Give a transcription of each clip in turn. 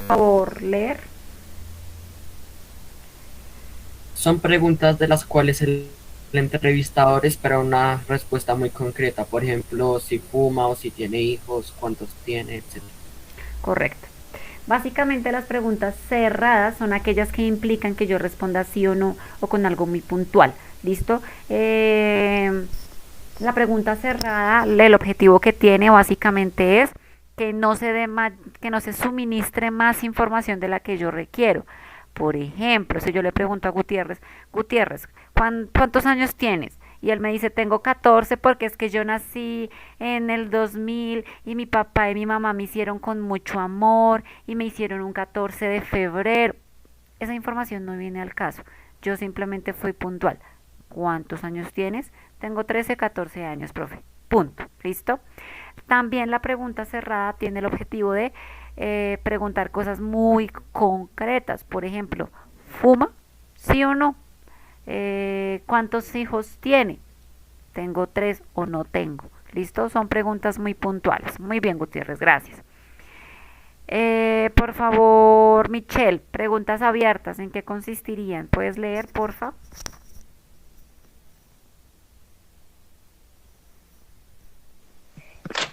favor leer? Son preguntas de las cuales el entrevistador espera una respuesta muy concreta. Por ejemplo, si fuma o si tiene hijos, cuántos tiene, etcétera. Correcto. Básicamente las preguntas cerradas son aquellas que implican que yo responda sí o no o con algo muy puntual. ¿Listo? La pregunta cerrada, el objetivo que tiene básicamente es que no se dé más, que no se suministre más información de la que yo requiero. Por ejemplo, si yo le pregunto a Gutiérrez, Gutiérrez, ¿cuántos años tienes? Y él me dice, tengo 14 porque es que yo nací en el 2000 y mi papá y mi mamá me hicieron con mucho amor y me hicieron un 14 de febrero. Esa información no viene al caso. Yo simplemente fui puntual. ¿Cuántos años tienes? Tengo 13, 14 años, profe. Punto. ¿Listo? También la pregunta cerrada tiene el objetivo de preguntar cosas muy concretas. Por ejemplo, ¿fuma? ¿Sí o no? ¿Cuántos hijos tiene? ¿Tengo tres o no tengo? ¿Listo? Son preguntas muy puntuales. Muy bien, Gutiérrez, gracias. Por favor, Michelle, preguntas abiertas, ¿en qué consistirían? ¿Puedes leer, porfa?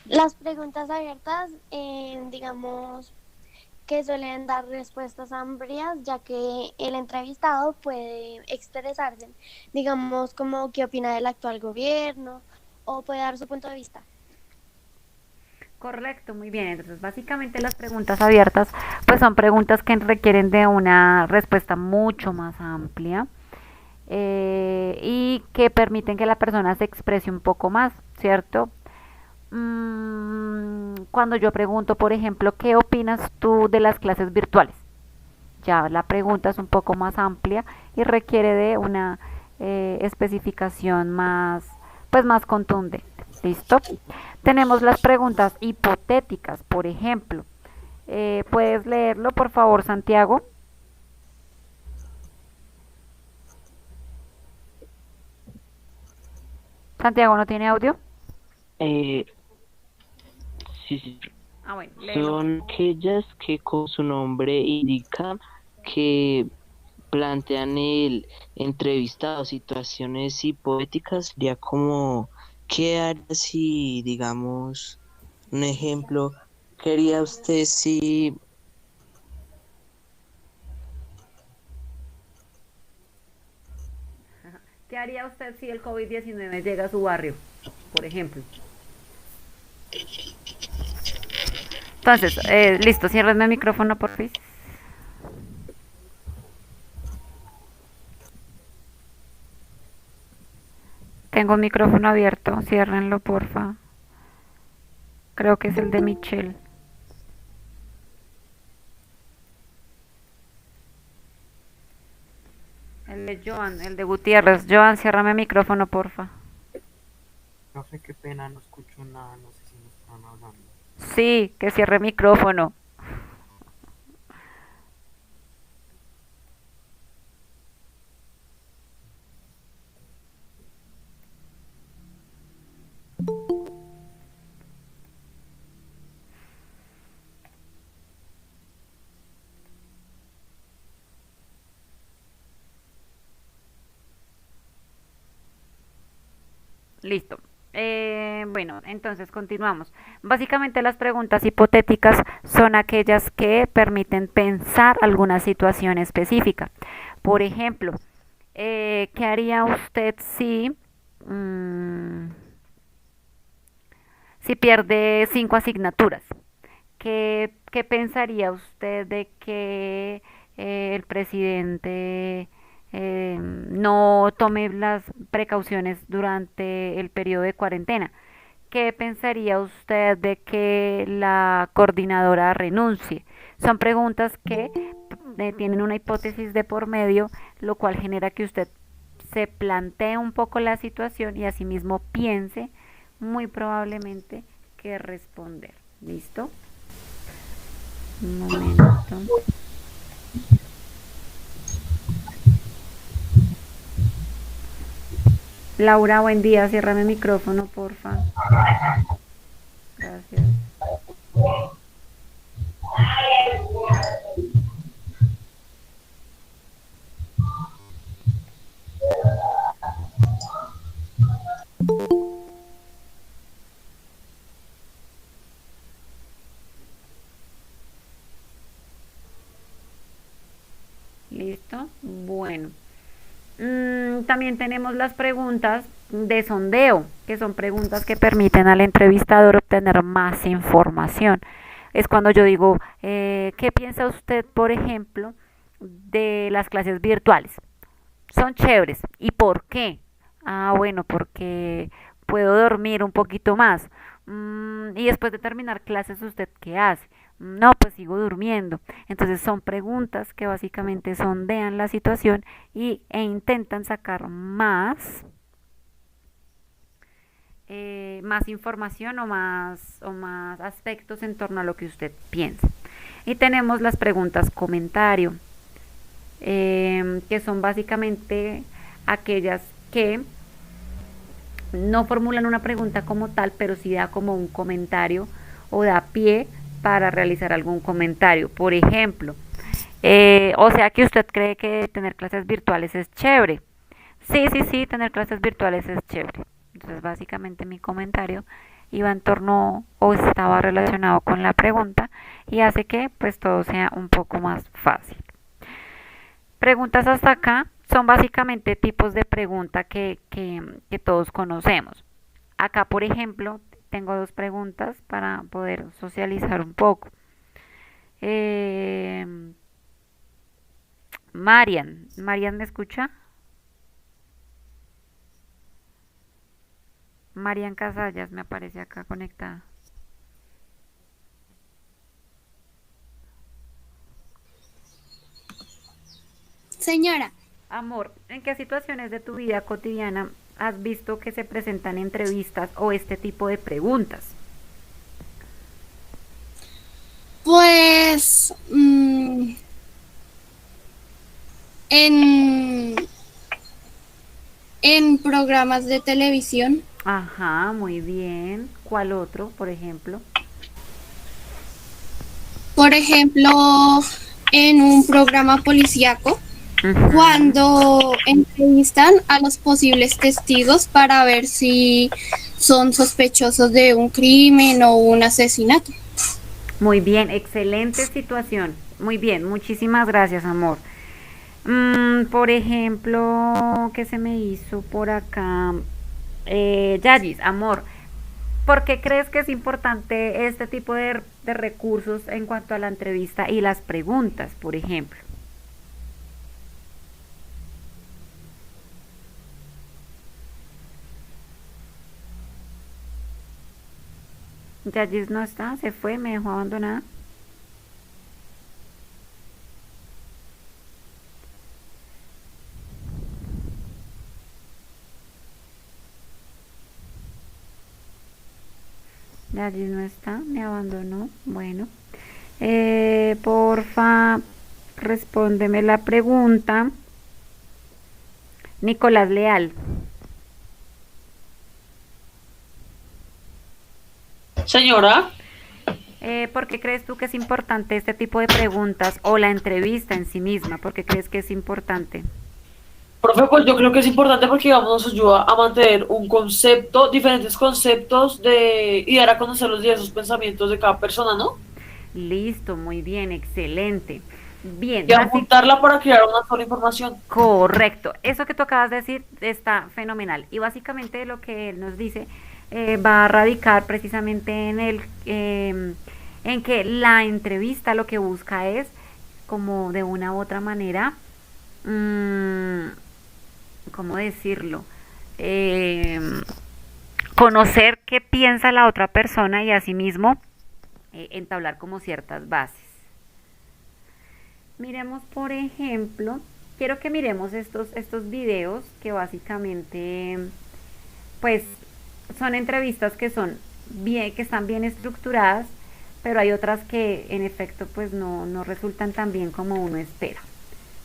Las preguntas abiertas, digamos que suelen dar respuestas amplias, ya que el entrevistado puede expresarse, digamos, como qué opina del actual gobierno o puede dar su punto de vista. Correcto, muy bien. Entonces, básicamente las preguntas abiertas, pues son preguntas que requieren de una respuesta mucho más amplia y que permiten que la persona se exprese un poco más, ¿cierto? Cuando yo pregunto, por ejemplo, ¿qué opinas tú de las clases virtuales? Ya la pregunta es un poco más amplia y requiere de una especificación más, pues más contundente. ¿Listo? Tenemos las preguntas hipotéticas, por ejemplo. ¿Puedes leerlo, por favor, Santiago? Santiago no tiene audio. Eh, sí, sí, Ah, bueno, léelo. son aquellas que con su nombre indican que plantean el entrevistado situaciones hipotéticas, sería como, ¿qué haría si, digamos, un ejemplo, qué haría usted si, ¿Qué haría usted si el COVID-19 llega a su barrio, por ejemplo? Entonces, listo, ciérrenme el micrófono, por favor. Tengo un micrófono abierto, ciérrenlo, porfa. Creo que es el de Michelle. El de Joan, el de Gutiérrez. Joan, ciérrame el micrófono, porfa. Profe, qué pena, no escucho nada, no sé si me están hablando. Sí, que cierre el micrófono. Listo. Bueno, entonces continuamos. Básicamente las preguntas hipotéticas son aquellas que permiten pensar alguna situación específica. Por ejemplo, ¿qué haría usted mm, si pierde cinco asignaturas? ¿Qué pensaría usted de que el presidente no tome las precauciones durante el periodo de cuarentena? ¿Qué pensaría usted de que la coordinadora renuncie? Son preguntas que tienen una hipótesis de por medio, lo cual genera que usted se plantee un poco la situación y asimismo piense muy probablemente qué responder. ¿Listo? Un momento. Laura, buen día. Ciérrame el micrófono, porfa. Gracias. ¿Listo? Bueno. También tenemos las preguntas de sondeo, que son preguntas que permiten al entrevistador obtener más información. Es cuando yo digo, ¿qué piensa usted, por ejemplo, de las clases virtuales? Son chéveres. ¿Y por qué? Ah, bueno, porque puedo dormir un poquito más. Y después de terminar clases, ¿usted qué hace? No, pues sigo durmiendo. Entonces son preguntas que básicamente sondean la situación e intentan sacar más información o más aspectos en torno a lo que usted piensa. Y tenemos las preguntas comentario, que son básicamente aquellas que no formulan una pregunta como tal, pero sí da como un comentario o da pie para realizar algún comentario. Por ejemplo, o sea que usted cree que tener clases virtuales es chévere. Sí, sí, sí, tener clases virtuales es chévere. Entonces, básicamente mi comentario iba en torno o estaba relacionado con la pregunta y hace que pues todo sea un poco más fácil. Preguntas hasta acá son básicamente tipos de pregunta que todos conocemos. Acá, por ejemplo, tengo dos preguntas para poder socializar un poco. Eh, Marian, ¿me escucha? Marian Casallas me aparece acá conectada. Señora, Amor, ¿en qué situaciones de tu vida cotidiana has visto que se presentan entrevistas o este tipo de preguntas? pues en, en programas de televisión, Ajá, muy bien. ¿Cuál otro, por ejemplo? por ejemplo, en un programa policíaco, Ujú. cuando entrevistan a los posibles testigos para ver si son sospechosos de un crimen o un asesinato. Muy bien, excelente situación. Muy bien, muchísimas gracias, amor. Por ejemplo, ¿qué se me hizo por acá? Yagis, amor, ¿por qué crees que es importante este tipo de recursos en cuanto a la entrevista y las preguntas, por ejemplo? Yagis no está, se fue, me dejó abandonada. Yagis no está, me abandonó. Bueno, porfa, respóndeme la pregunta. Nicolás Leal. Señora, ¿Por qué crees tú que es importante este tipo de preguntas o la entrevista en sí misma? ¿Por qué crees que es importante? profe, pues yo creo que es importante porque, digamos, nos ayuda a mantener un concepto, diferentes conceptos y dar a conocer los diversos pensamientos de cada persona, ¿no? Listo, muy bien, excelente. Bien, Y a juntarla para crear una sola información. correcto. Eso que tú acabas de decir está fenomenal. Y básicamente lo que él nos dice va a radicar precisamente en que la entrevista lo que busca es, como de una u otra manera, mm, ¿cómo decirlo? Eh, Conocer qué piensa la otra persona y asimismo entablar como ciertas bases. Miremos, por ejemplo, quiero que miremos estos videos que básicamente, pues, son entrevistas que son bien, que están bien estructuradas, pero hay otras que en efecto pues no resultan tan bien como uno espera.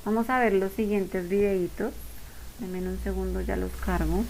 Vamos a ver los siguientes videitos. Denme un segundo, ya los cargo.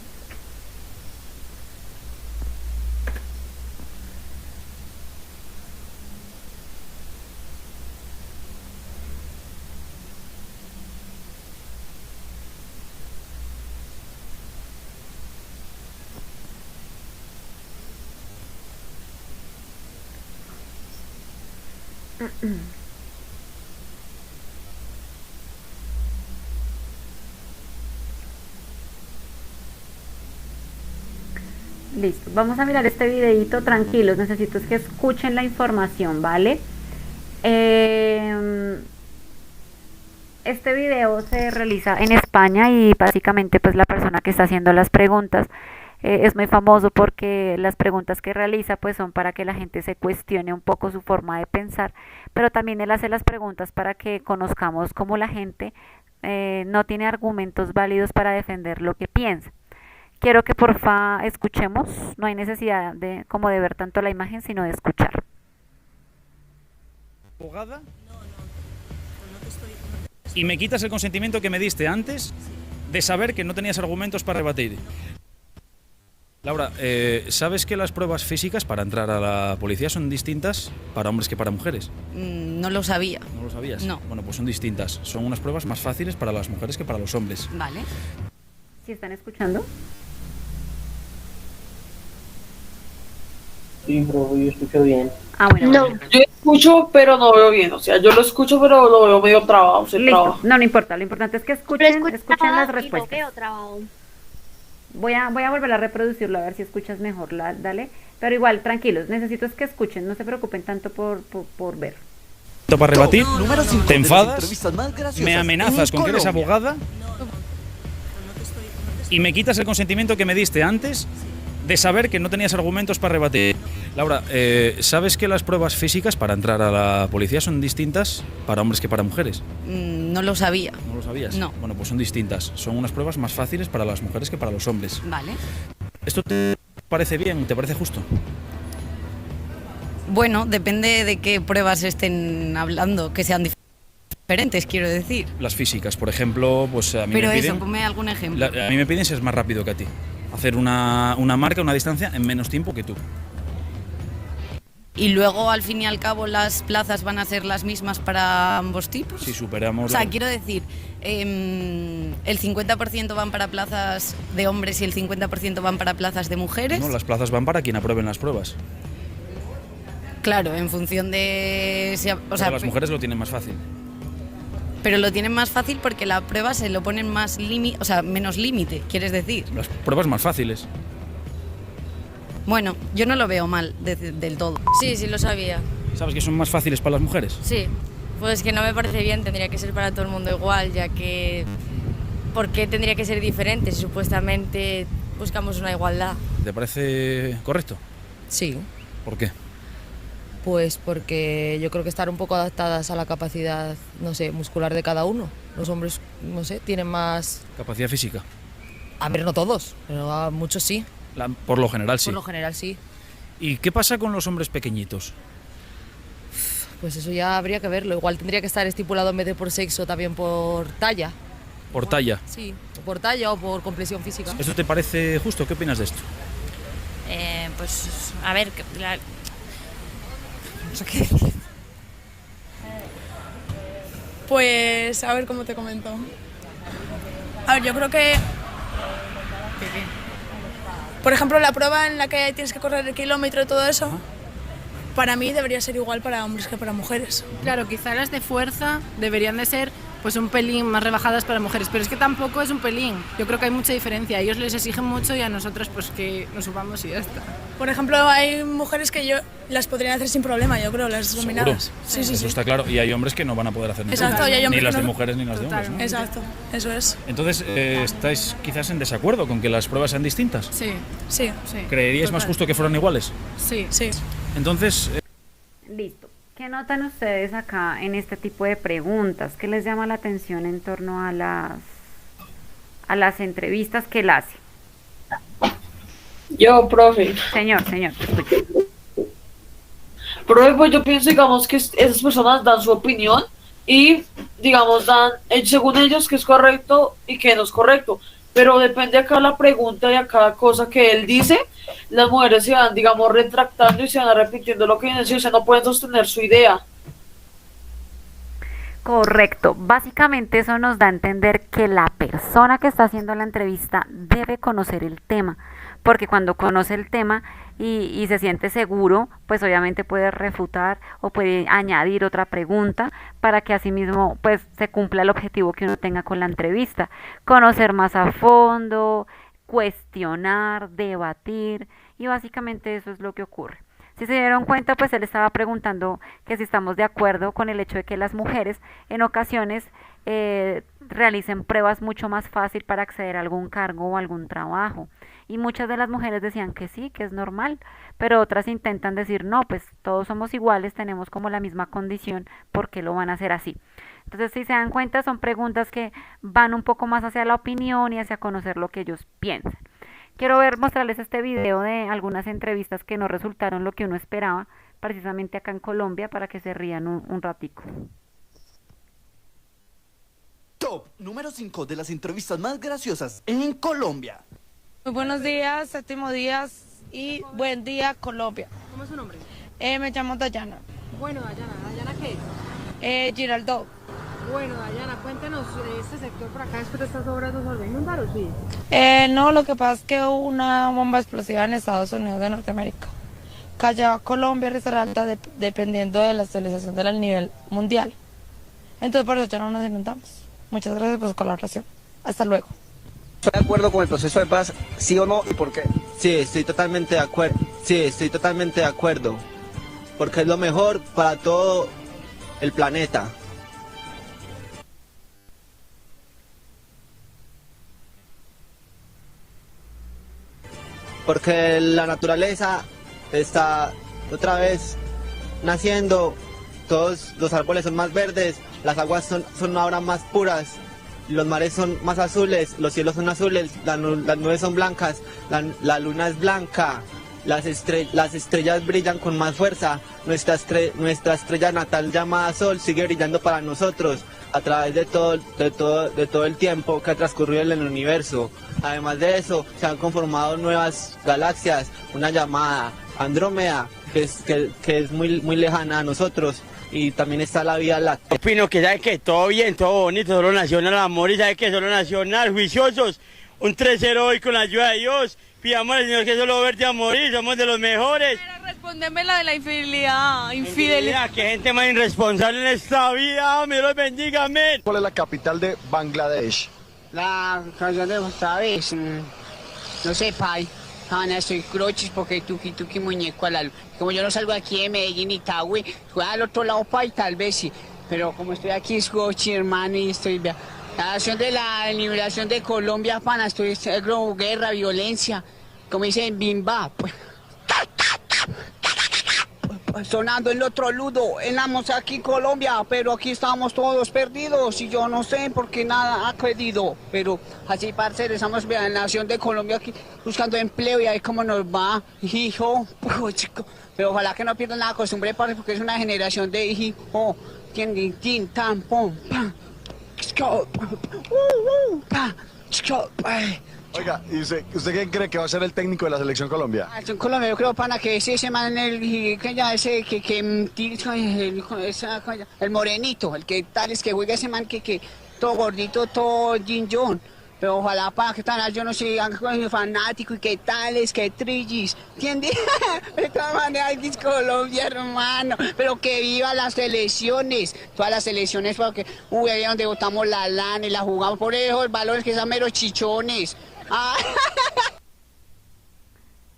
Listo, vamos a mirar este videito tranquilos, necesito es que escuchen la información, ¿vale? Este video se realiza en España y básicamente pues la persona que está haciendo las preguntas es muy famoso porque las preguntas que realiza pues son para que la gente se cuestione un poco su forma de pensar, pero también él hace las preguntas para que conozcamos cómo la gente no tiene argumentos válidos para defender lo que piensa. Quiero que porfa escuchemos, no hay necesidad de como de ver tanto la imagen, sino de escuchar. Abogada y me quitas el consentimiento que me diste antes de saber que no tenías argumentos para rebatir. Laura, ¿sabes que las pruebas físicas para entrar a la policía son distintas para hombres que para mujeres? No lo sabía. ¿No lo sabías? No. Bueno, pues son distintas. Son unas pruebas más fáciles para las mujeres que para los hombres. Vale. ¿Sí están escuchando? Sí, bro, yo escucho bien. Ah, bueno, No. bueno. Yo escucho, pero no veo bien. O sea, yo lo escucho, pero lo veo medio trabado. Se Listo, traba. no importa, lo importante es que Pero escuchen, escucho escuchen las trabado y lo respuestas. veo trabado. Voy a volver a reproducirlo a ver si escuchas mejor, dale. Pero igual, tranquilos, necesito es que escuchen, no se preocupen tanto por ver. ¿Para rebatir? Número 5 ¿Te de las enfadas? entrevistas más graciosas ¿Me amenazas en con que eres Colombia. abogada? ¿Y me quitas el consentimiento que me diste antes de saber que no tenías argumentos para rebatir? Laura, ¿sabes que las pruebas físicas para entrar a la policía son distintas para hombres que para mujeres? No lo sabía. ¿No lo sabías? No. Bueno, pues son distintas. Son unas pruebas más fáciles para las mujeres que para los hombres. Vale. ¿Esto te parece bien? ¿Te parece justo? Bueno, depende de qué pruebas estén hablando, que sean diferentes, quiero decir. Las físicas, por ejemplo, pues a mí Pero me piden... eso, ponme algún ejemplo. A mí me piden ser más rápido que a ti. Hacer una marca, una distancia en menos tiempo que tú. Y luego, al fin y al cabo, las plazas van a ser las mismas para ambos tipos. Si superamos... O sea, quiero decir, el 50% van para plazas de hombres y el 50% van para plazas de mujeres. No, las plazas van para quien aprueben las pruebas. Claro, en función de... O sea, Las mujeres lo tienen más fácil. pero lo tienen más fácil porque la prueba se lo ponen más límite, o sea, menos límite, quieres decir. Las pruebas más fáciles. Bueno, yo no lo veo mal del todo. Sí, sí lo sabía. ¿Sabes que son más fáciles para las mujeres? Sí. Pues que no me parece bien, tendría que ser para todo el mundo igual, ya que... ¿Por qué tendría que ser diferente si supuestamente buscamos una igualdad? ¿Te parece correcto? Sí, ¿Por qué? pues porque yo creo que están un poco adaptadas a la capacidad, no sé, muscular de cada uno. Los hombres, no sé, tienen más... Capacidad física. A ver, no todos, pero a muchos sí. Por lo general, sí. Por lo general sí. ¿Y qué pasa con los hombres pequeñitos? Pues eso ya habría que verlo. Igual tendría que estar estipulado en vez de por sexo también por talla. ¿Por talla? Sí, o por talla o por complexión física. ¿Esto te parece justo? ¿Qué opinas de esto? Pues, a ver, No sé qué decir. Pues, a ver cómo te comento. A ver, yo creo que... Por ejemplo, la prueba en la que tienes que correr el kilómetro y todo eso, para mí debería ser igual para hombres que para mujeres. Claro, quizá las de fuerza deberían de ser pues un pelín más rebajadas para mujeres, pero es que tampoco es un pelín. Yo creo que hay mucha diferencia. A ellos les exigen mucho y a nosotros pues que nos subamos y ya está. Por ejemplo, hay mujeres que yo las podría hacer sin problema, yo creo, las dominadas. Sí, sí, Eso sí. está claro. Y hay hombres que no van a poder hacer nada. Exacto, y hay Ni hombres las que de no. mujeres ni las de hombres, ¿no? Exacto, eso es. Entonces, ¿estáis quizás en desacuerdo con que las pruebas sean distintas? Sí, Sí, sí. ¿Creeríais más Total. justo que fueran iguales? Sí. sí. Entonces, Listo. ¿Qué notan ustedes acá en este tipo de preguntas? ¿Qué les llama la atención en torno a las entrevistas que él hace? Yo, profe. Señor, te escucho. Profe, pues yo pienso, digamos, que esas personas dan su opinión y, digamos, dan, según ellos, que es correcto y que no es correcto. Pero depende acá la pregunta y a cada cosa que él dice, las mujeres se van, digamos, retractando y se van arrepintiendo lo que dicen, o sea, no pueden sostener su idea. Correcto. Básicamente eso nos da a entender que la persona que está haciendo la entrevista debe conocer el tema, porque cuando conoce el tema y se siente seguro, pues obviamente puede refutar o puede añadir otra pregunta para que asimismo pues se cumpla el objetivo que uno tenga con la entrevista, conocer más a fondo, cuestionar, debatir Y básicamente eso es lo que ocurre. Si se dieron cuenta, pues él estaba preguntando que si estamos de acuerdo con el hecho de que las mujeres en ocasiones realicen pruebas mucho más fácil para acceder a algún cargo o algún trabajo. Y muchas de las mujeres decían que sí, que es normal, pero otras intentan decir, no, pues todos somos iguales, tenemos como la misma condición, ¿por qué lo van a hacer así? Entonces, si se dan cuenta, son preguntas que van un poco más hacia la opinión y hacia conocer lo que ellos piensan. Quiero mostrarles este video de algunas entrevistas que no resultaron lo que uno esperaba, precisamente acá en Colombia, para que se rían un ratico. Top número 5 de las entrevistas más graciosas en Colombia. Muy buenos días, séptimo días y buen día Colombia. ¿Cómo es su nombre? Me llamo Dayana. Bueno, Dayana, ¿Dayana qué es? Giraldo. Bueno, Dayana, cuéntenos, este sector por acá después de estas obras no se volvió a inundar, ¿o sí? No, lo que pasa es que hubo una bomba explosiva en Estados Unidos de Norteamérica. Cayó a Colombia y alta dependiendo de la estabilización del nivel mundial. Entonces por eso ya no nos inundamos. Muchas gracias por su colaboración. Hasta luego. ¿Estoy de acuerdo con el proceso de paz? ¿Sí o no? ¿Y por qué? Sí, estoy totalmente de acuerdo. Sí, estoy totalmente de acuerdo. Porque es lo mejor para todo el planeta. Porque la naturaleza está otra vez naciendo, todos los árboles son más verdes, las aguas son ahora más puras, los mares son más azules, los cielos son azules, las nubes son blancas, la luna es blanca, las estrellas brillan con más fuerza, nuestra estrella natal llamada Sol sigue brillando para nosotros a través de todo el tiempo que ha transcurrido en el universo. Además de eso, se han conformado nuevas galaxias, una llamada Andrómeda, que es muy lejana a nosotros, y también está la Vía Láctea. Opino que sabe que todo bien, todo bonito, solo nacional, amor, y sabe que solo nacional, juiciosos, un 3-0 hoy con la ayuda de Dios, pidamos al Señor que solo verte a morir, somos de los mejores. Pero respóndeme la de la infidelidad. Que gente más irresponsable en esta vida, me los bendiga, amén. ¿Cuál es la capital de Bangladesh? La canción de Gustavo, no sé, Pai. Estoy crochis porque tuki muñeco a la luz. Como yo no salgo aquí de Medellín y Tagüe, fui al otro lado, Pai, tal vez sí. Pero como estoy aquí, es crochi, hermano, y estoy... La nación de la liberación de Colombia, pana, estoy guerra, violencia, como dicen, bimba, pues. Sonando el otro ludo, estamos aquí en Colombia, pero aquí estamos todos perdidos y yo no sé por qué nada ha credido, pero así parceros, estamos en la nación de Colombia aquí buscando empleo y ahí cómo nos va, hijo, pero ojalá que no pierdan la costumbre, porque es una generación de hijo, tin, tan, pom, pam, Oiga, ¿y usted quién cree que va a ser el técnico de la selección Colombia? En Colombia yo creo, pana, que ese man, el morenito, el que tal es que juega ese man que todo gordito, todo Jin. Pero ojalá, pana, que tal, yo no sé, fanático y qué tales, que trillis, ¿entiendes? De todas maneras, es Colombia, hermano, pero que viva las selecciones, todas las selecciones, porque, ahí donde botamos la lana y la jugamos, por eso el valor es que son meros chichones.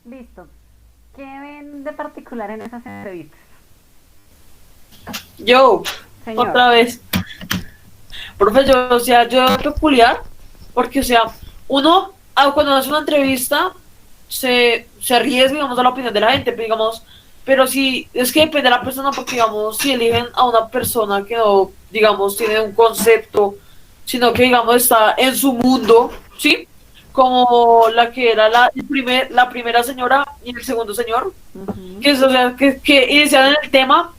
Listo. ¿Qué ven de particular en esas entrevistas? Yo, Señor. otra vez. Profe, yo peculiar, porque, o sea, uno, cuando hace una entrevista, se arriesga, digamos, a la opinión de la gente, pero si, es que depende de la persona, porque, digamos, si eligen a una persona que no, digamos, tiene un concepto, sino que, digamos, está en su mundo, ¿sí? Como la que era la primera señora y el segundo señor, que, o sea, que iniciaban el tema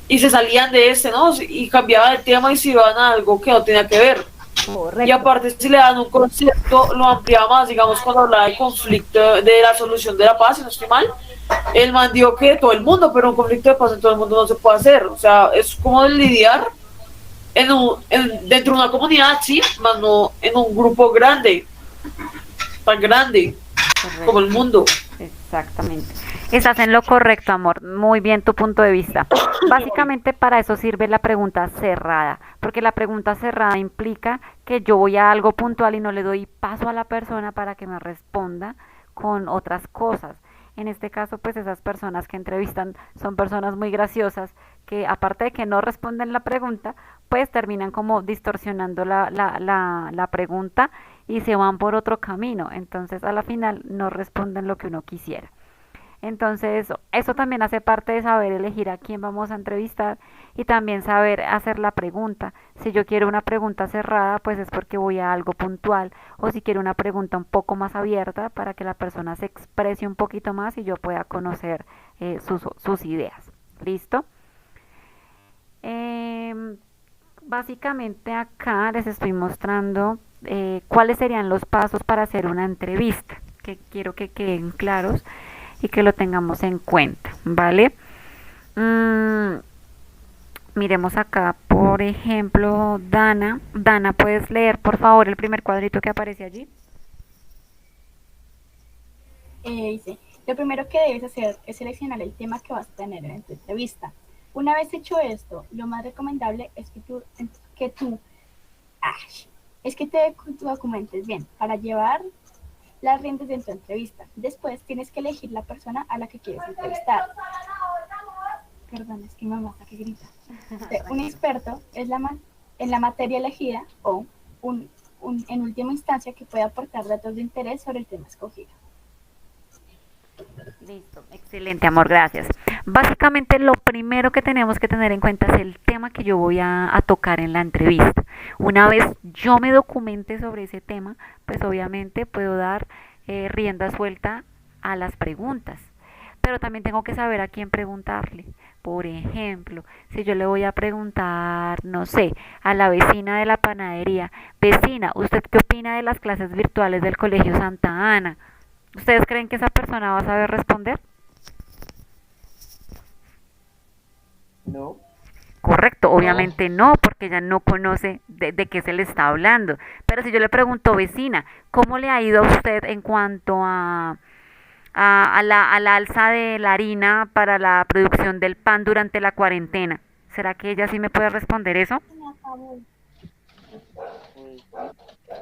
y se salían de ¿no? Y cambiaban el tema y se iban a algo que no tenía que ver. Correcto. Y aparte, si le dan un concepto, lo ampliaba más, digamos, cuando hablaba de conflicto, de la solución de la paz, si no estoy mal, el man dijo que todo el mundo, pero un conflicto de paz en todo el mundo no se puede hacer, o sea, es como lidiar dentro de una comunidad, sí, más no en un grupo grande, tan grande. Correcto. Como el mundo. Exactamente. Estás en lo correcto, amor. Muy bien tu punto de vista. Básicamente para eso sirve la pregunta cerrada, porque la pregunta cerrada implica que yo voy a algo puntual y no le doy paso a la persona para que me responda con otras cosas. En este caso, pues esas personas que entrevistan son personas muy graciosas que aparte de que no responden la pregunta, pues terminan como distorsionando la pregunta y se van por otro camino. Entonces, a la final no responden lo que uno quisiera. Entonces, eso también hace parte de saber elegir a quién vamos a entrevistar y también saber hacer la pregunta. Si yo quiero una pregunta cerrada, pues es porque voy a algo puntual, o si quiero una pregunta un poco más abierta para que la persona se exprese un poquito más y yo pueda conocer sus ideas. ¿Listo? Básicamente acá les estoy mostrando cuáles serían los pasos para hacer una entrevista, que quiero que queden claros y que lo tengamos en cuenta, ¿vale? Miremos acá, por ejemplo, Dana. Dana, ¿puedes leer, por favor, el primer cuadrito que aparece allí? Dice, lo primero que debes hacer es seleccionar el tema que vas a tener en tu entrevista. Una vez hecho esto, lo más recomendable es que te documentes bien para llevar las riendas de tu entrevista. Después tienes que elegir la persona a la que quieres entrevistar. Perdón, es que mi mamá está que grita. Un experto es en la materia elegida o en última instancia que puede aportar datos de interés sobre el tema escogido. Listo, excelente, amor, gracias. Básicamente lo primero que tenemos que tener en cuenta es el tema que yo voy a tocar en la entrevista. Una vez yo me documente sobre ese tema, pues obviamente puedo dar rienda suelta a las preguntas, pero también tengo que saber a quién preguntarle. Por ejemplo, si yo le voy a preguntar, no sé, a la vecina de la panadería, vecina, ¿usted qué opina de las clases virtuales del Colegio Santa Ana? ¿Ustedes creen que esa persona va a saber responder? No. Correcto, obviamente no, porque ella no conoce de qué se le está hablando. Pero si yo le pregunto, vecina, ¿cómo le ha ido a usted en cuanto a la alza de la harina para la producción del pan durante la cuarentena? ¿Será que ella sí me puede responder eso?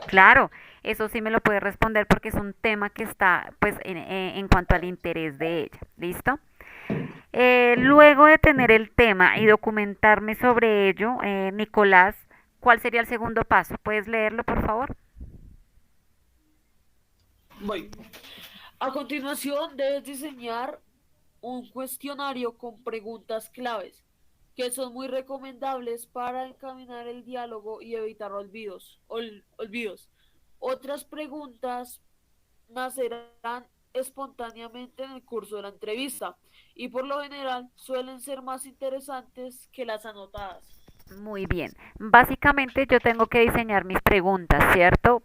Claro, eso sí me lo puede responder porque es un tema que está pues en cuanto al interés de ella. ¿Listo? Luego de tener el tema y documentarme sobre ello, Nicolás, ¿cuál sería el segundo paso? ¿Puedes leerlo, por favor? Voy. A continuación, debes diseñar un cuestionario con preguntas claves, que son muy recomendables para encaminar el diálogo y evitar olvidos. Otras preguntas nacerán espontáneamente en el curso de la entrevista y por lo general suelen ser más interesantes que las anotadas. Muy bien. Básicamente yo tengo que diseñar mis preguntas, ¿cierto?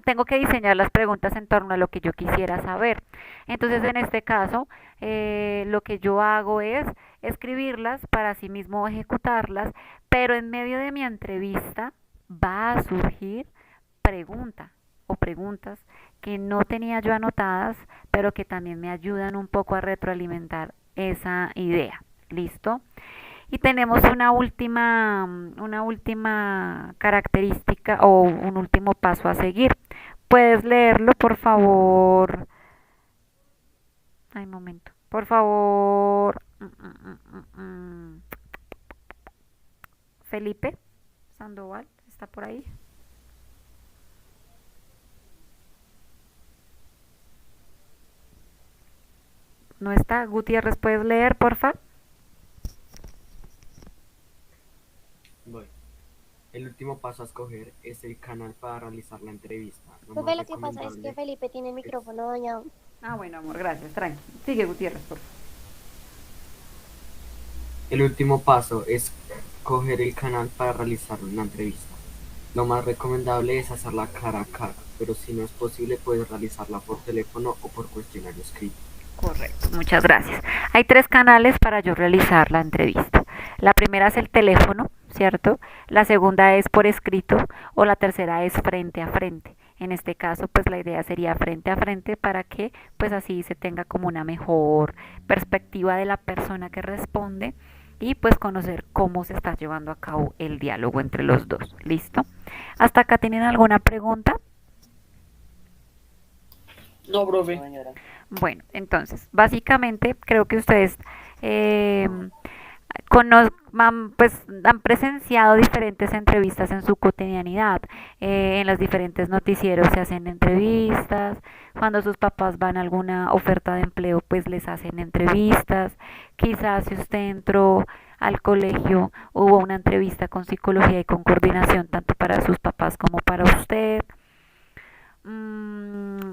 Tengo que diseñar las preguntas en torno a lo que yo quisiera saber. Entonces, en este caso, lo que yo hago es escribirlas para así mismo ejecutarlas, pero en medio de mi entrevista va a surgir pregunta o preguntas que no tenía yo anotadas, pero que también me ayudan un poco a retroalimentar esa idea. ¿Listo? Y tenemos una última característica o un último paso a seguir. ¿Puedes leerlo, por favor? Ay, momento. Por favor. Felipe Sandoval, ¿está por ahí? ¿No está? Gutiérrez, ¿puedes leer, porfa? Bueno, el último paso a escoger es el canal para realizar la entrevista. Profe, lo que pasa es que Felipe tiene el micrófono dañado. Ah, bueno, amor, gracias, tranqui. Sigue, Gutiérrez, por favor. El último paso es coger el canal para realizar una entrevista. Lo más recomendable es hacerla cara a cara, pero si no es posible puedes realizarla por teléfono o por cuestionario escrito. Correcto, muchas gracias. Hay 3 canales para yo realizar la entrevista. La primera es el teléfono, ¿cierto? La segunda es por escrito o la tercera es frente a frente. En este caso, pues la idea sería frente a frente para que pues así se tenga como una mejor perspectiva de la persona que responde y pues conocer cómo se está llevando a cabo el diálogo entre los dos. ¿Listo? ¿Hasta acá tienen alguna pregunta? No, profe. Bueno, entonces, básicamente creo que ustedes pues han presenciado diferentes entrevistas en su cotidianidad. En los diferentes noticieros se hacen entrevistas. Cuando sus papás van a alguna oferta de empleo, pues les hacen entrevistas. Quizás si usted entró al colegio, hubo una entrevista con psicología y con coordinación, tanto para sus papás como para usted.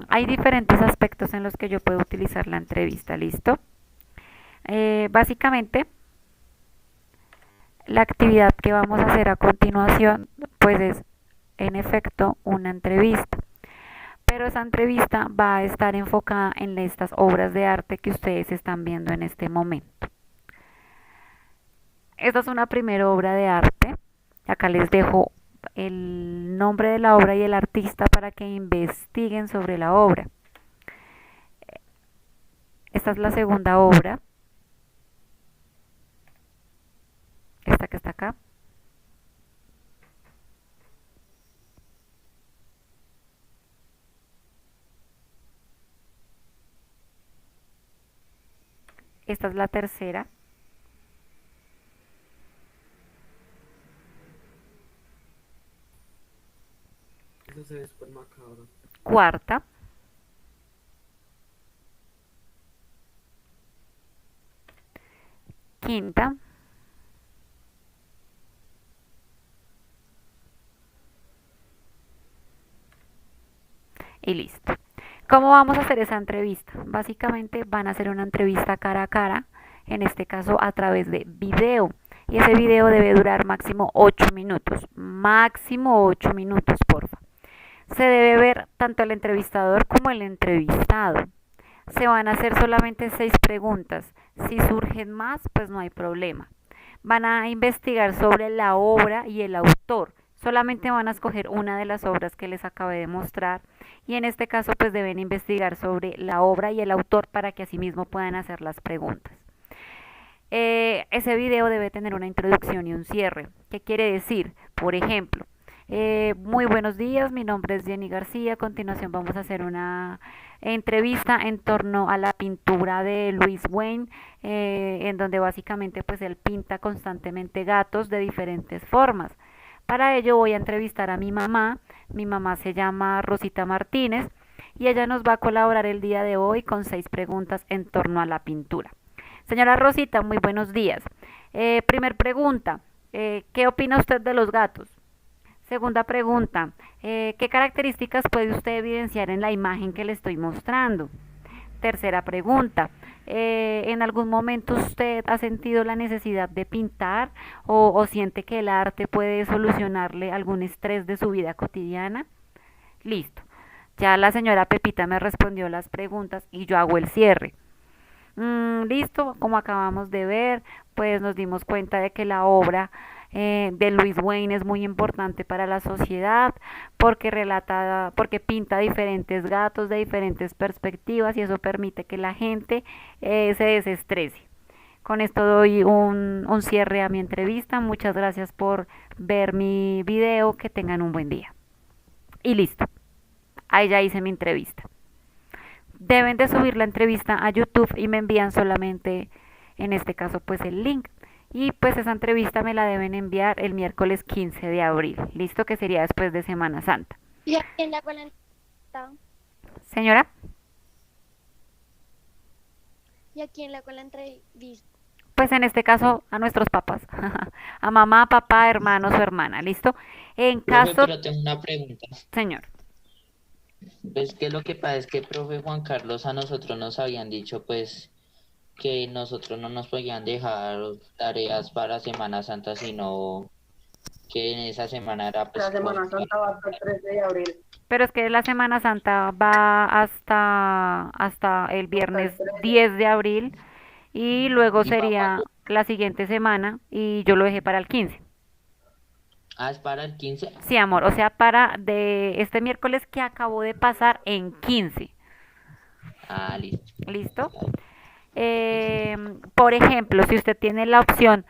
Hay diferentes aspectos en los que yo puedo utilizar la entrevista, ¿listo? Básicamente, la actividad que vamos a hacer a continuación, pues es en efecto una entrevista. Pero esa entrevista va a estar enfocada en estas obras de arte que ustedes están viendo en este momento. Esta es una primera obra de arte. Acá les dejo el nombre de la obra y el artista para que investiguen sobre la obra. Esta es la segunda obra. Esta que está acá. Esta es la tercera. Eso se ve súper macabro. Cuarta. Quinta. Y listo. ¿Cómo vamos a hacer esa entrevista? Básicamente van a hacer una entrevista cara a cara, en este caso a través de video. Y ese video debe durar máximo 8 minutos. Máximo 8 minutos, porfa. Se debe ver tanto el entrevistador como el entrevistado. Se van a hacer solamente 6 preguntas. Si surgen más, pues no hay problema. Van a investigar sobre la obra y el autor. Solamente van a escoger una de las obras que les acabé de mostrar y en este caso pues deben investigar sobre la obra y el autor para que asimismo puedan hacer las preguntas. Ese video debe tener una introducción y un cierre. ¿Qué quiere decir? Por ejemplo, muy buenos días, mi nombre es Jenny García. A continuación vamos a hacer una entrevista en torno a la pintura de Louis Wayne, en donde básicamente pues él pinta constantemente gatos de diferentes formas. Para ello voy a entrevistar a mi mamá se llama Rosita Martínez y ella nos va a colaborar el día de hoy con 6 preguntas en torno a la pintura. Señora Rosita, muy buenos días. Primer pregunta, ¿qué opina usted de los gatos? Segunda pregunta, ¿qué características puede usted evidenciar en la imagen que le estoy mostrando? Tercera pregunta, ¿en algún momento usted ha sentido la necesidad de pintar o siente que el arte puede solucionarle algún estrés de su vida cotidiana? Listo. Ya la señora Pepita me respondió las preguntas y yo hago el cierre. Listo, como acabamos de ver, pues nos dimos cuenta de que la obra de Louis Wayne es muy importante para la sociedad porque porque pinta diferentes gatos de diferentes perspectivas y eso permite que la gente se desestrese. Con esto doy un cierre a mi entrevista. Muchas gracias por ver mi video. Que tengan un buen día. Y listo. Ahí ya hice mi entrevista. Deben de subir la entrevista a YouTube y me envían solamente, en este caso, pues el link. Y pues esa entrevista me la deben enviar el miércoles 15 de abril. Listo, que sería después de Semana Santa. ¿Y a quién le hago la entrevista? Señora. ¿Y a quién le hago la entrevista? Pues en este caso a nuestros papás. A mamá, papá, hermanos o hermana. ¿Listo? En Profe, caso... pero tengo una pregunta. Señor. Pues que lo que pasa es que, profe Juan Carlos, a nosotros nos habían dicho, pues, que nosotros no nos podían dejar tareas para Semana Santa, sino que en esa semana era, pues... La Semana Santa va hasta el 13 de abril. Pero es que la Semana Santa va hasta el viernes 10 de abril y luego sería la siguiente semana y yo lo dejé para el 15. Ah, ¿es para el 15? Sí, amor, o sea, para de este miércoles que acabó de pasar en 15. Ah, listo. ¿Listo? Por ejemplo, si usted tiene la opción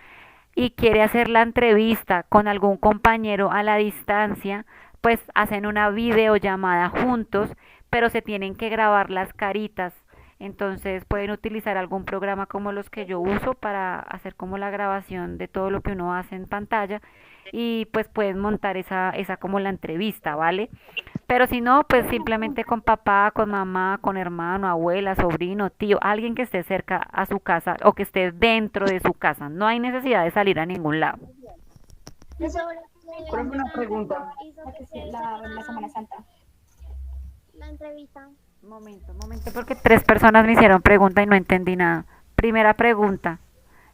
y quiere hacer la entrevista con algún compañero a la distancia, pues hacen una videollamada juntos, pero se tienen que grabar las caritas. Entonces pueden utilizar algún programa como los que yo uso para hacer como la grabación de todo lo que uno hace en pantalla y pues pueden montar esa como la entrevista, ¿vale? Pero si no, pues simplemente con papá, con mamá, con hermano, abuela, sobrino, tío, alguien que esté cerca a su casa o que esté dentro de su casa. No hay necesidad de salir a ningún lado. Profe, una pregunta. La Semana Santa. La entrevista. Momento, porque 3 personas me hicieron pregunta y no entendí nada. Primera pregunta.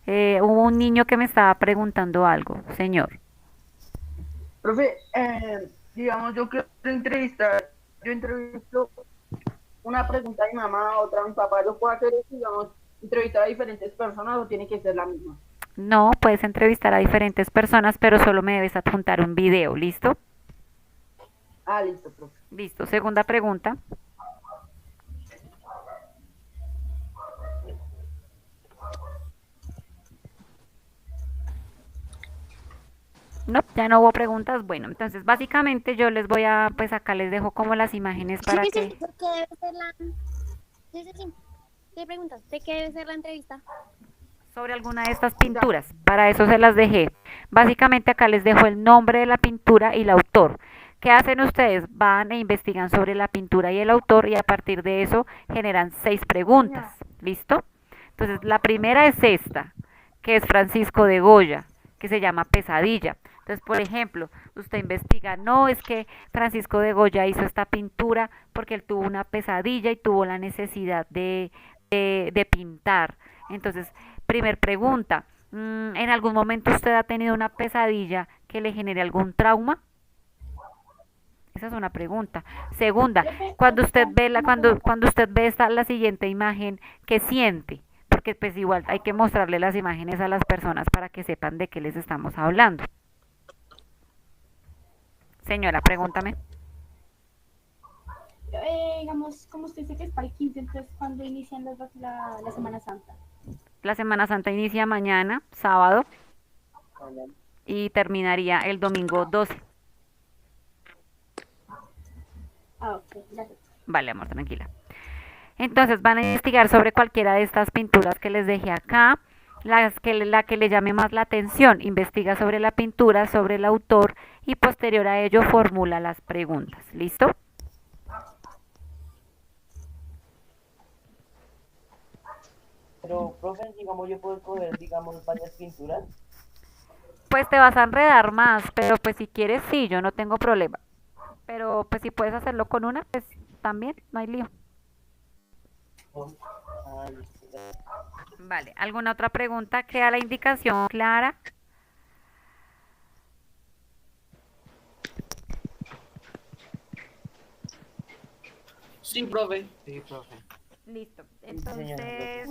Hubo un niño que me estaba preguntando algo, señor. Profe, digamos, yo quiero entrevistar, yo entrevisto una pregunta a mi mamá, otra a mi papá, ¿yo puedo hacer eso, digamos, entrevistar a diferentes personas o tiene que ser la misma? No, puedes entrevistar a diferentes personas, pero solo me debes adjuntar un video, ¿listo? Listo, profe. Listo, segunda pregunta. No, ya no hubo preguntas. Bueno, entonces básicamente yo les voy a, pues acá les dejo como las imágenes para que... Sí, porque debe ser la... Sí. ¿Qué preguntas? ¿De qué debe ser la entrevista? Sobre alguna de estas pinturas, para eso se las dejé. Básicamente acá les dejo el nombre de la pintura y el autor. ¿Qué hacen ustedes? Van e investigan sobre la pintura y el autor y a partir de eso generan 6 preguntas. ¿Listo? Entonces la primera es esta, que es Francisco de Goya, que se llama Pesadilla. Entonces, por ejemplo, usted investiga, no, es que Francisco de Goya hizo esta pintura porque él tuvo una pesadilla y tuvo la necesidad de pintar. Entonces, primer pregunta, ¿en algún momento usted ha tenido una pesadilla que le genere algún trauma? Esa es una pregunta. Segunda, cuando usted ve cuando usted ve la siguiente imagen, ¿qué siente? Porque pues igual hay que mostrarle las imágenes a las personas para que sepan de qué les estamos hablando. Señora, pregúntame. Digamos, como usted dice que es para el 15, entonces, ¿cuándo inician la Semana Santa? La Semana Santa inicia mañana, sábado, y terminaría el domingo 12. Ok, gracias. Vale, amor, tranquila. Entonces van a investigar sobre cualquiera de estas pinturas que les dejé acá, la que le llame más la atención, investiga sobre la pintura, sobre el autor y posterior a ello formula las preguntas. ¿Listo? Pero, profe, digamos, yo puedo escoger, digamos, varias pinturas. Pues te vas a enredar más, pero pues si quieres sí, yo no tengo problema. Pero pues si puedes hacerlo con una, pues también, no hay lío. Vale, ¿alguna otra pregunta? ¿Queda la indicación clara? Sí, profe. Listo. Entonces,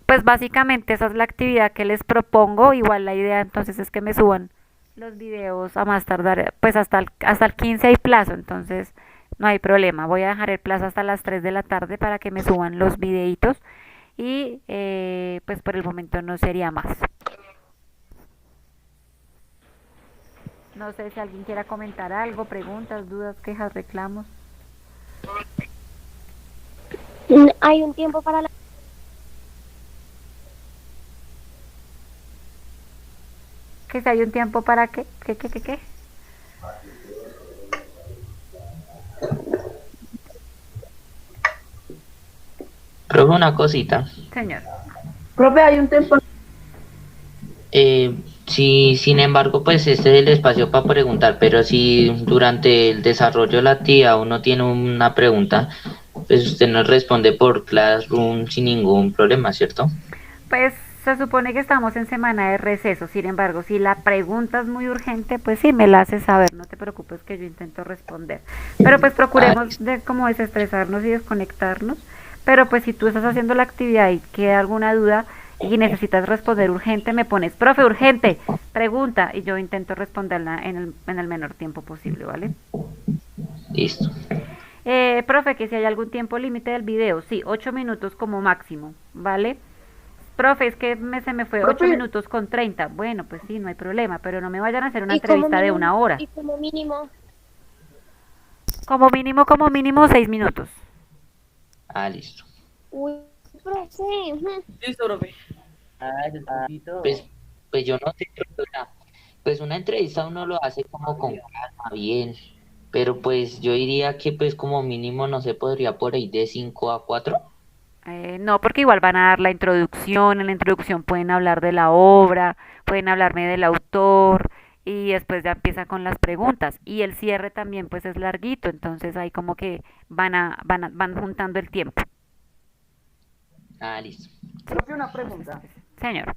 pues básicamente esa es la actividad que les propongo. Igual la idea entonces es que me suban los videos a más tardar, pues hasta el 15 hay plazo, entonces no hay problema. Voy a dejar el plazo hasta las 3 de la tarde para que me suban los videitos y pues por el momento no sería más. No sé si alguien quiera comentar algo, preguntas, dudas, quejas, reclamos. Hay un tiempo para la... ¿Que si hay un tiempo para qué? ¿Qué? Profe, una cosita. Señor. Profe, hay un tiempo... Sí, sin embargo, pues este es el espacio para preguntar, pero si durante el desarrollo de la actividad uno tiene una pregunta, pues usted nos responde por Classroom sin ningún problema, ¿cierto? Pues se supone que estamos en semana de receso, sin embargo, si la pregunta es muy urgente, pues sí, me la haces saber, no te preocupes que yo intento responder. Pero pues procuremos de como desestresarnos y desconectarnos, pero pues si tú estás haciendo la actividad y queda alguna duda y necesitas responder urgente, me pones, profe, urgente, pregunta, y yo intento responderla en el menor tiempo posible, ¿vale? Listo. Profe, que si hay algún tiempo límite del video, sí, 8 minutos como máximo, ¿vale? Profe, es que se me fue 8 minutos con 30. Bueno, pues sí, no hay problema, pero no me vayan a hacer una entrevista de 1 hora. Y como mínimo. Como mínimo 6 minutos. Ah, listo. Uy, profe. Listo, profe. Pues, pues yo no sé, o sea, pues una entrevista uno lo hace como con calma, bien, pero pues yo diría que pues como mínimo no se podría por ahí de 5 a 4. No, porque igual van a dar la introducción, en la introducción pueden hablar de la obra, pueden hablarme del autor y después ya empieza con las preguntas y el cierre también pues es larguito, entonces ahí como que van juntando el tiempo. Ah, listo. Profe, una pregunta. Señor.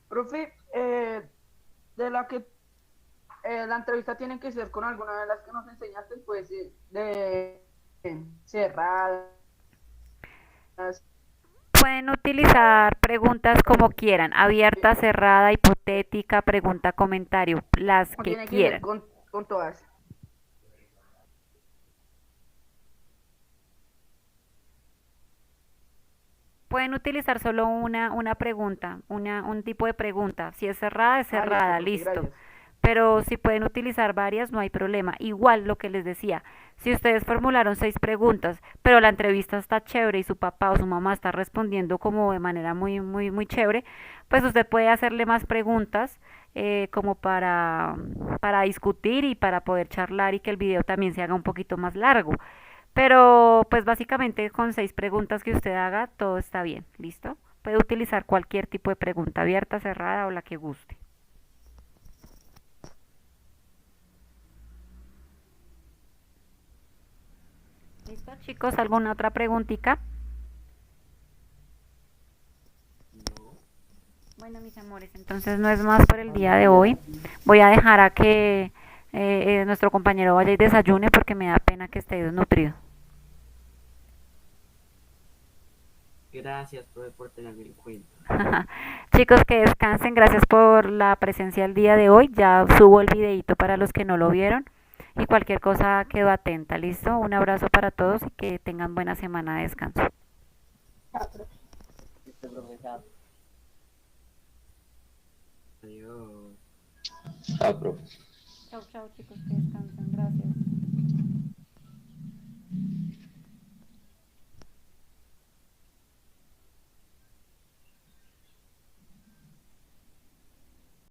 Profe, de la que la entrevista tiene que ser con alguna de las que nos enseñaste, pues, de cerradas. Pueden utilizar preguntas como quieran, abierta, cerrada, hipotética, pregunta, comentario, las O que tiene que ser quieran. con todas. Pueden utilizar solo una pregunta, un tipo de pregunta. Si es cerrada, es cerrada, profe, listo. gracias. Pero si pueden utilizar varias, no hay problema. Igual lo que les decía, si ustedes formularon 6 preguntas, pero la entrevista está chévere y su papá o su mamá está respondiendo como de manera muy chévere, pues usted puede hacerle más preguntas como para discutir y para poder charlar y que el video también se haga un poquito más largo. Pero pues básicamente con 6 preguntas que usted haga, todo está bien, ¿listo? Puede utilizar cualquier tipo de pregunta, abierta, cerrada o la que guste. ¿Listo, chicos? ¿Alguna otra preguntita? Bueno, mis amores, entonces no es más por el día de hoy. Voy a dejar a que nuestro compañero vaya y desayune porque me da pena que esté desnutrido. Gracias, profe, por tenerme en cuenta. Chicos, que descansen. Gracias por la presencia el día de hoy. Ya subo el videito para los que no lo vieron. Y cualquier cosa quedo atenta. ¿Listo? Un abrazo para todos y que tengan buena semana de descanso. Adiós. Chao, profe. Chao, chao, chicos, que descansen. Gracias.